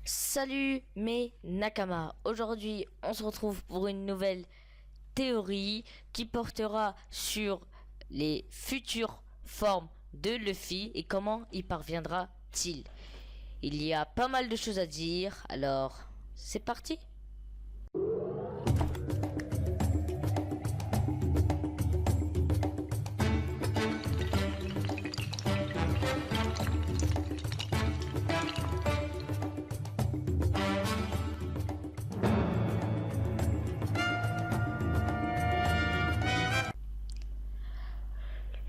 Salut mes Nakama, aujourd'hui on se retrouve pour une nouvelle théorie qui portera sur les futures formes de Luffy et comment y parviendra-t-il. Il y a pas mal de choses à dire, alors c'est parti.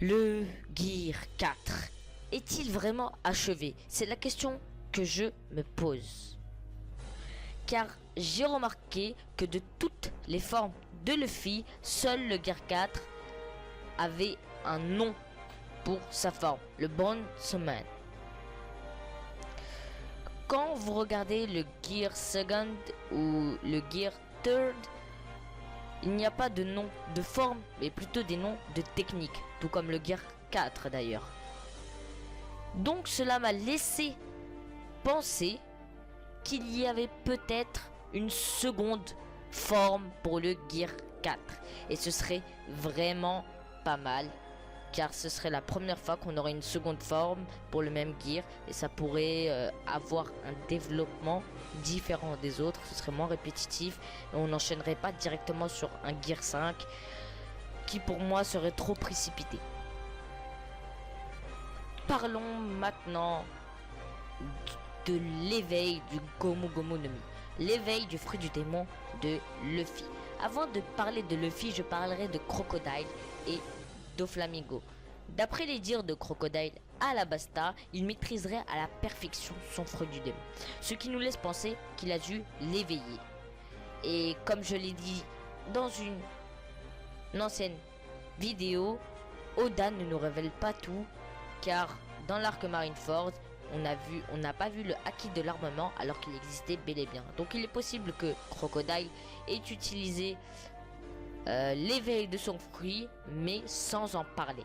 Le Gear 4 est-il vraiment achevé? C'est la question que je me pose. Car j'ai remarqué que de toutes les formes de Luffy, seul le Gear 4 avait un nom pour sa forme, le Bondsman. Quand vous regardez le Gear Second ou le Gear Third, il n'y a pas de nom de forme, mais plutôt des noms de techniques, tout comme le Gear 4 d'ailleurs. Donc cela m'a laissé penser qu'il y avait peut-être une seconde forme pour le Gear 4. Et ce serait vraiment pas mal, car ce serait la première fois qu'on aurait une seconde forme pour le même Gear. Et ça pourrait avoir un développement différent des autres, ce serait moins répétitif. Et on n'enchaînerait pas directement sur un Gear 5, qui pour moi serait trop précipité. Parlons maintenant de l'éveil du Gomu Gomu no Mi, l'éveil du fruit du démon de Luffy. Avant de parler de Luffy, je parlerai de Crocodile et Doflamingo. D'après les dires de Crocodile, Alabasta, il maîtriserait à la perfection son fruit du démon, ce qui nous laisse penser qu'il a dû l'éveiller. Et comme je l'ai dit dans une ancienne vidéo, Oda ne nous révèle pas tout, car dans l'arc Marineford, on n'a pas vu le haki de l'armement alors qu'il existait bel et bien. Donc il est possible que Crocodile ait utilisé l'éveil de son fruit, mais sans en parler.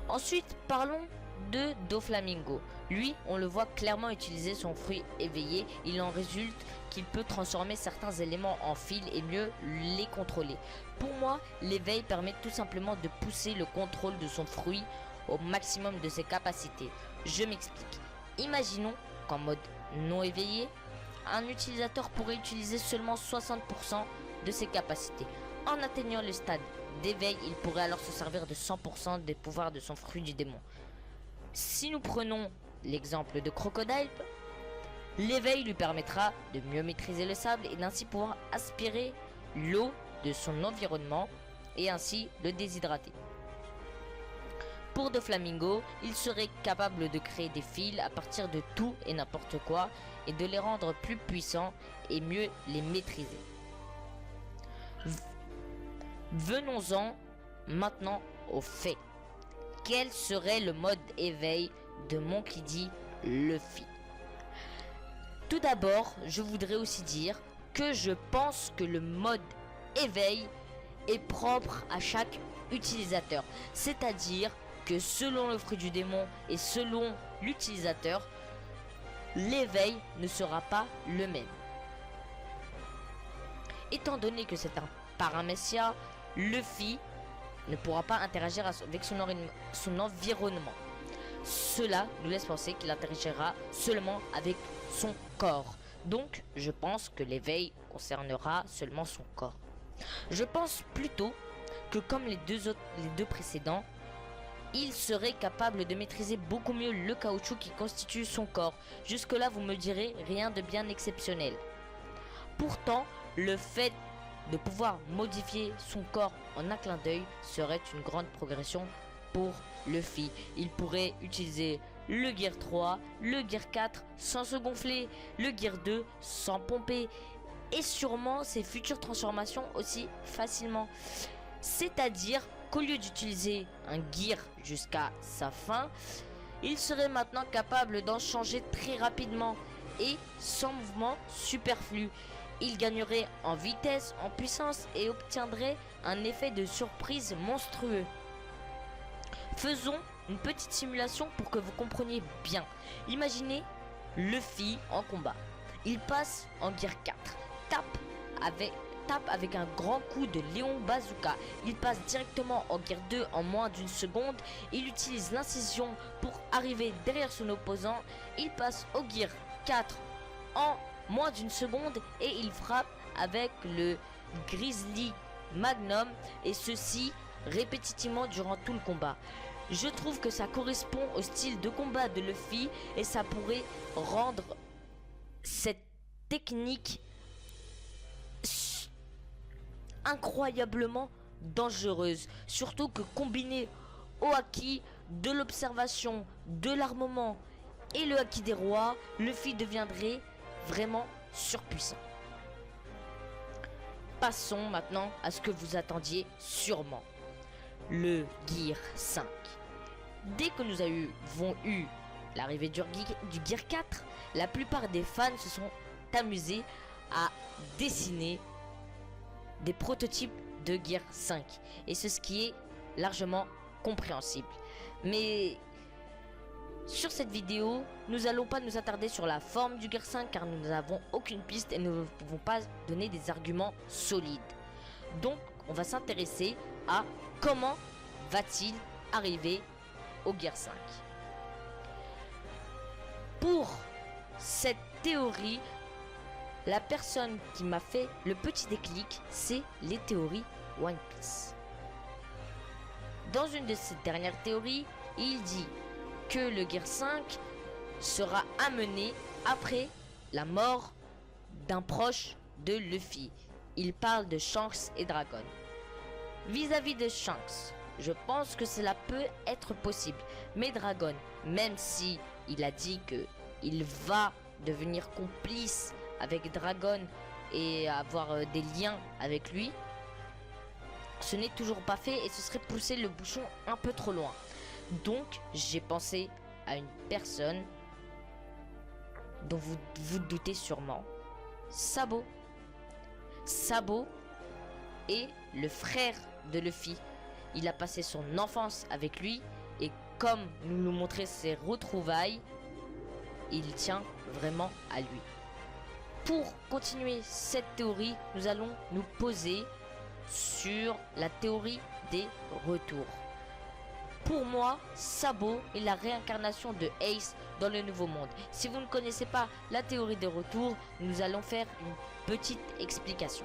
Ensuite, parlons de Doflamingo. Lui, on le voit clairement utiliser son fruit éveillé. Il en résulte qu'il peut transformer certains éléments en fil et mieux les contrôler. Pour moi, l'éveil permet tout simplement de pousser le contrôle de son fruit au maximum de ses capacités. Je m'explique. Imaginons qu'en mode non éveillé, un utilisateur pourrait utiliser seulement 60% de ses capacités. En atteignant le stade d'éveil, il pourrait alors se servir de 100% des pouvoirs de son fruit du démon. Si nous prenons l'exemple de Crocodile, l'éveil lui permettra de mieux maîtriser le sable et d'ainsi pouvoir aspirer l'eau de son environnement et ainsi le déshydrater. Pour Doflamingo, il serait capable de créer des fils à partir de tout et n'importe quoi et de les rendre plus puissants et mieux les maîtriser. Venons-en maintenant aux faits. Quel serait le mode éveil de Monkey D. Luffy? Tout d'abord, je voudrais aussi dire que je pense que le mode éveil est propre à chaque utilisateur. C'est-à-dire que selon le fruit du démon et selon l'utilisateur, l'éveil ne sera pas le même. Étant donné que c'est un paramécia, Luffy ne pourra pas interagir avec son environnement. Cela nous laisse penser qu'il interagira seulement avec son corps. Donc, je pense que l'éveil concernera seulement son corps. Je pense plutôt que comme les deux précédents, il serait capable de maîtriser beaucoup mieux le caoutchouc qui constitue son corps. Jusque-là, vous me direz rien de bien exceptionnel. Pourtant, le fait de pouvoir modifier son corps en un clin d'œil serait une grande progression pour Luffy. Il pourrait utiliser le Gear 3, le Gear 4 sans se gonfler, le Gear 2 sans pomper et sûrement ses futures transformations aussi facilement. C'est-à-dire qu'au lieu d'utiliser un Gear jusqu'à sa fin, il serait maintenant capable d'en changer très rapidement et sans mouvement superflu. Il gagnerait en vitesse, en puissance et obtiendrait un effet de surprise monstrueux. Faisons une petite simulation pour que vous compreniez bien. Imaginez Luffy en combat. Il passe en Gear 4, tape avec un grand coup de Léon Bazooka. Il passe directement en Gear 2 en moins d'une seconde. Il utilise l'incision pour arriver derrière son opposant. Il passe au Gear 4 en moins d'une seconde et il frappe avec le Grizzly Magnum, et ceci répétitivement durant tout le combat. Je trouve que ça correspond au style de combat de Luffy et ça pourrait rendre cette technique incroyablement dangereuse. Surtout que combiné au haki de l'observation, de l'armement et le haki des rois, Luffy deviendrait vraiment surpuissant. Passons maintenant à ce que vous attendiez sûrement. Le Gear 5. Dès que nous avons eu l'arrivée du Gear 4, la plupart des fans se sont amusés à dessiner des prototypes de Gear 5. Et c'est ce qui est largement compréhensible. Mais sur cette vidéo, nous n'allons pas nous attarder sur la forme du Gear 5 car nous n'avons aucune piste et nous ne pouvons pas donner des arguments solides. Donc, on va s'intéresser à comment va-t-il arriver au Gear 5. Pour cette théorie, la personne qui m'a fait le petit déclic, c'est les théories One Piece. Dans une de ces dernières théories, il dit que le Gear 5 sera amené après la mort d'un proche de Luffy. Il parle de Shanks et Dragon. Vis-à-vis de Shanks, je pense que cela peut être possible. Mais Dragon, même si il a dit que il va devenir complice avec Dragon et avoir des liens avec lui, ce n'est toujours pas fait et ce serait pousser le bouchon un peu trop loin. Donc j'ai pensé à une personne dont vous vous doutez sûrement, Sabo. Sabo est le frère de Luffy. Il a passé son enfance avec lui et comme nous nous montraient ses retrouvailles, il tient vraiment à lui. Pour continuer cette théorie, nous allons nous poser sur la théorie des retours. Pour moi, Sabo est la réincarnation de Ace dans le Nouveau Monde. Si vous ne connaissez pas la théorie des retours, nous allons faire une petite explication.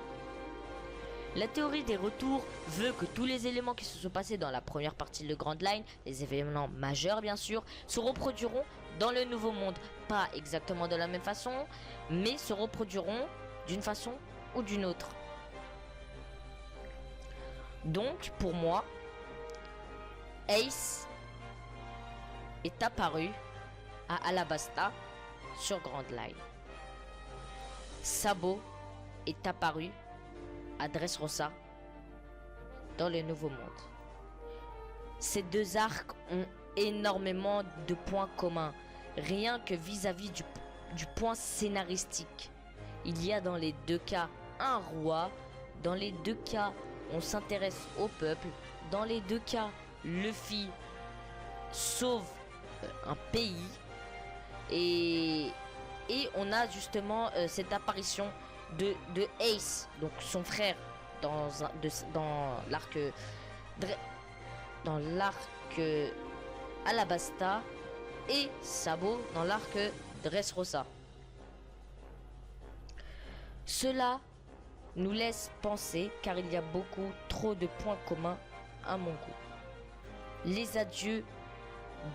La théorie des retours veut que tous les éléments qui se sont passés dans la première partie de Grand Line, les événements majeurs bien sûr, se reproduiront dans le Nouveau Monde. Pas exactement de la même façon, mais se reproduiront d'une façon ou d'une autre. Donc, pour moi, Ace est apparu à Alabasta sur Grand Line. Sabo est apparu à Dressrosa dans le Nouveau Monde. Ces deux arcs ont énormément de points communs, rien que vis-à-vis du point scénaristique. Il y a dans les deux cas un roi, dans les deux cas on s'intéresse au peuple, dans les deux cas Luffy sauve un pays et on a justement cette apparition de Ace, donc son frère dans l'arc Alabasta et Sabo dans l'arc Dressrosa. Cela nous laisse penser, car il y a beaucoup trop de points communs à mon goût. Les adieux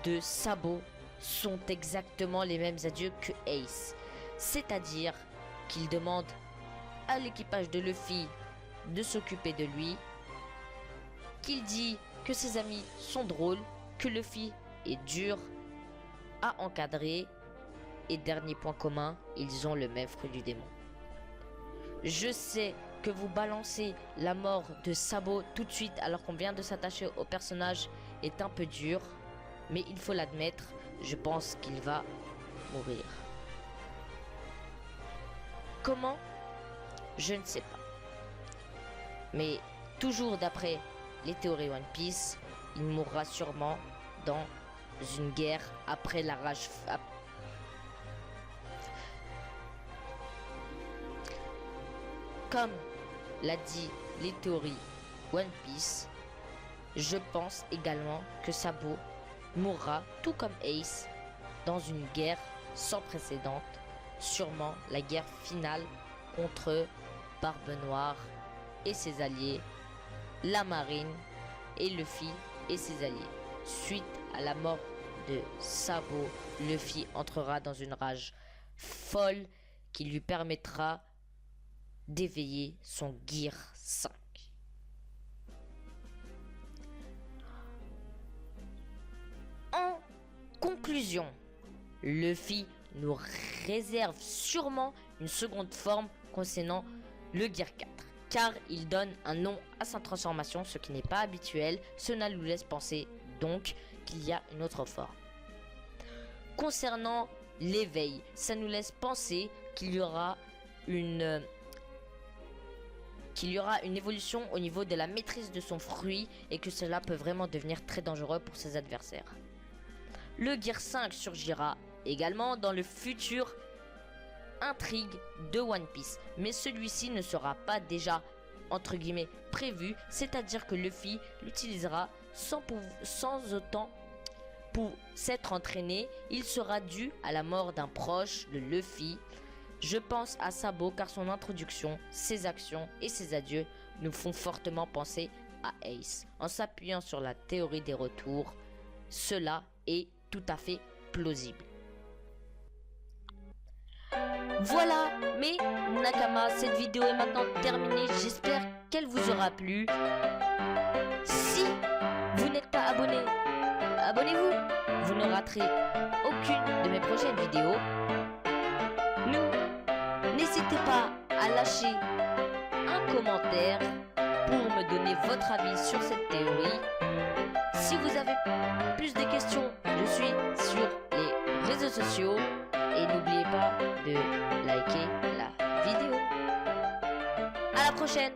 de Sabo sont exactement les mêmes adieux que Ace, c'est-à-dire qu'il demande à l'équipage de Luffy de s'occuper de lui, qu'il dit que ses amis sont drôles, que Luffy est dur à encadrer et dernier point commun, ils ont le même fruit du démon. Je sais que vous balancez la mort de Sabo tout de suite alors qu'on vient de s'attacher au personnage est un peu dur, mais il faut l'admettre, je pense qu'il va mourir. Comment? Je ne sais pas. Mais toujours d'après les théories One Piece, il mourra sûrement dans une guerre après la rage. Comme l'a dit les théories One Piece, je pense également que Sabo mourra tout comme Ace dans une guerre sans précédent, sûrement la guerre finale contre Barbe Noire et ses alliés, la marine et Luffy et ses alliés. Suite à la mort de Sabo, Luffy entrera dans une rage folle qui lui permettra d'éveiller son Gear 5. En conclusion, Luffy nous réserve sûrement une seconde forme concernant le Gear 4, car il donne un nom à sa transformation, ce qui n'est pas habituel. Cela nous laisse penser donc qu'il y a une autre forme. Concernant l'éveil, ça nous laisse penser qu'il y aura une évolution au niveau de la maîtrise de son fruit et que cela peut vraiment devenir très dangereux pour ses adversaires. Le Gear 5 surgira également dans le futur intrigue de One Piece, mais celui-ci ne sera pas déjà entre guillemets prévu, c'est-à-dire que Luffy l'utilisera sans autant pour s'être entraîné. Il sera dû à la mort d'un proche de Luffy. Je pense à Sabo car son introduction, ses actions et ses adieux nous font fortement penser à Ace. En s'appuyant sur la théorie des retours, cela est tout à fait plausible. Voilà, mes Nakama, cette vidéo est maintenant terminée. J'espère qu'elle vous aura plu. Si vous n'êtes pas abonné, abonnez-vous. Vous ne raterez aucune de mes prochaines vidéos. N'hésitez pas à lâcher un commentaire pour me donner votre avis sur cette théorie. Si vous avez plus de questions, je suis sur les réseaux sociaux. Et n'oubliez pas de liker la vidéo. À la prochaine!